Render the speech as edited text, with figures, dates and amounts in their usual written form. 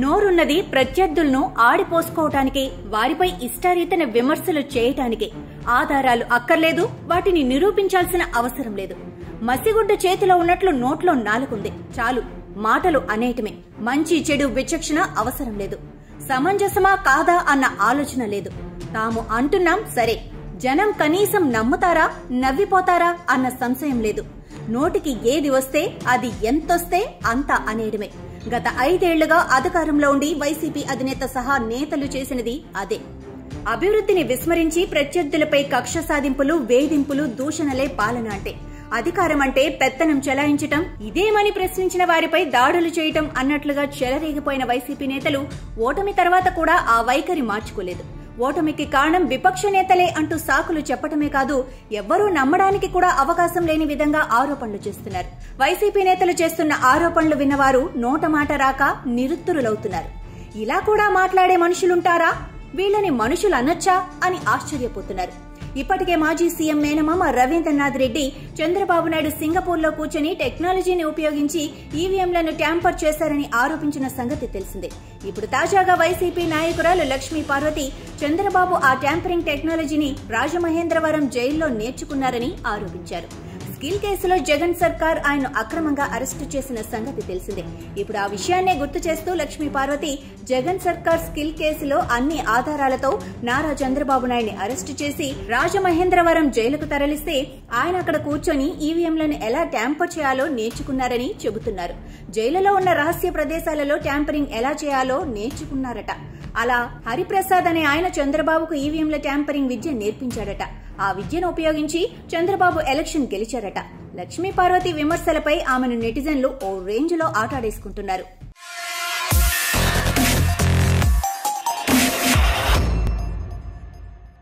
నోరున్నది ప్రత్యర్థులను ఆడిపోసుకోవటానికి, వారిపై ఇష్టారీతన విమర్శలు చేయటానికి. ఆధారాలు అక్కర్లేదు, వాటిని నిరూపించాల్సిన అవసరం లేదు. మసిగుడ్డ చేతిలో ఉన్నట్లు నోట్లో నాలుగుంది, చాలు మాటలు అనేయటమే. మంచి చెడు విచక్షణ అవసరం లేదు. సమంజసమా కాదా అన్న ఆలోచన లేదు. తాము అంటున్నాం సరే, జనం కనీసం నమ్ముతారా, నవ్విపోతారా అన్న సంశయం లేదు. నోటికి ఏది వస్తే అది ఎంతొస్తే అంత అనేయడమే. గత 5 ఏళ్లుగా అధికారంలో ఉండి వైసీపీ అధినేత సహా నేతలు చేసినది అదే. అభివృద్ధిని విస్మరించి ప్రత్యర్థులపై కక్ష సాధింపులు, వేధింపులు, దూషణలే పాలన అంటే. అధికారం అంటే పెత్తనం చెలాయించటం, ఇదేమని ప్రశ్నించిన వారిపై దాడులు చేయటం అన్నట్లుగా చెలరేగిపోయిన వైసీపీ నేతలు ఓటమి తర్వాత కూడా ఆ వైఖరి మార్చుకోలేదు. ఓటమికి కారణం విపక్ష నేతలే అంటూ సాకులు చెప్పటమే కాదు, ఎవ్వరూ నమ్మడానికి కూడా అవకాశం లేని విధంగా ఆరోపణలు చేస్తున్నారు. వైసీపీ నేతలు చేస్తున్న ఆరోపణలు విన్నవారు నోట మాట రాక నిరుత్తరులవుతున్నారు. ఇలా కూడా మాట్లాడే మనుషులుంటారా, వీళ్ళని మనుషులు అనొచ్చా అని ఆశ్చర్యపోతున్నారు. ఇప్పటికే మాజీ సీఎం మేనమామ రవీంద్రనాథ్ రెడ్డి చంద్రబాబు నాయుడు సింగపూర్లో కూర్చొని టెక్నాలజీని ఉపయోగించి ఈవీఎంలను ట్యాంపర్ చేశారని ఆరోపించిన సంగతి తెలిసిందే. ఇప్పుడు తాజాగా వైసీపీ నాయకురాలు లక్ష్మీ పార్వతి చంద్రబాబు ఆ ట్యాంపరింగ్ టెక్నాలజీని రాజమహేంద్రవరం జైల్లో నేర్చుకున్నారని ఆరోపించారు. స్కిల్ కేసులో జగన్ సర్కార్ ఆయన్ను అక్రమంగా అరెస్టు చేసిన సంగతి తెలిసిందే. ఇప్పుడు ఆ విషయాన్నే గుర్తు చేస్తూ లక్ష్మీ పార్వతి, జగన్ సర్కార్ స్కిల్ కేసులో అన్ని ఆధారాలతో నారా చంద్రబాబు నాయుడిని అరెస్టు చేసి రాజమహేంద్రవరం జైలుకు తరలిస్తే ఆయన అక్కడ కూర్చొని ఈవీఎంలను ఎలా ట్యాంపర్ చేయాలో నేర్చుకున్నారని చెబుతున్నారు. జైలులో ఉన్న రహస్య ప్రదేశాలలో ట్యాంపరింగ్ ఎలా చేయాలో నేర్చుకున్నారట. అలా హరిప్రసాద్ అనే ఆయన చంద్రబాబుకు ఈవీఎంల ట్యాంపరింగ్ విద్య నేర్పించాడట. ఆ విద్యను ఉపయోగించి చంద్రబాబు ఎలక్షన్ గెలిచారట. లక్ష్మీ పార్వతి విమర్శలపై ఆమెను నెటిజన్లు ఓ రేంజ్ లో ఆటాడేసుకుంటున్నారు.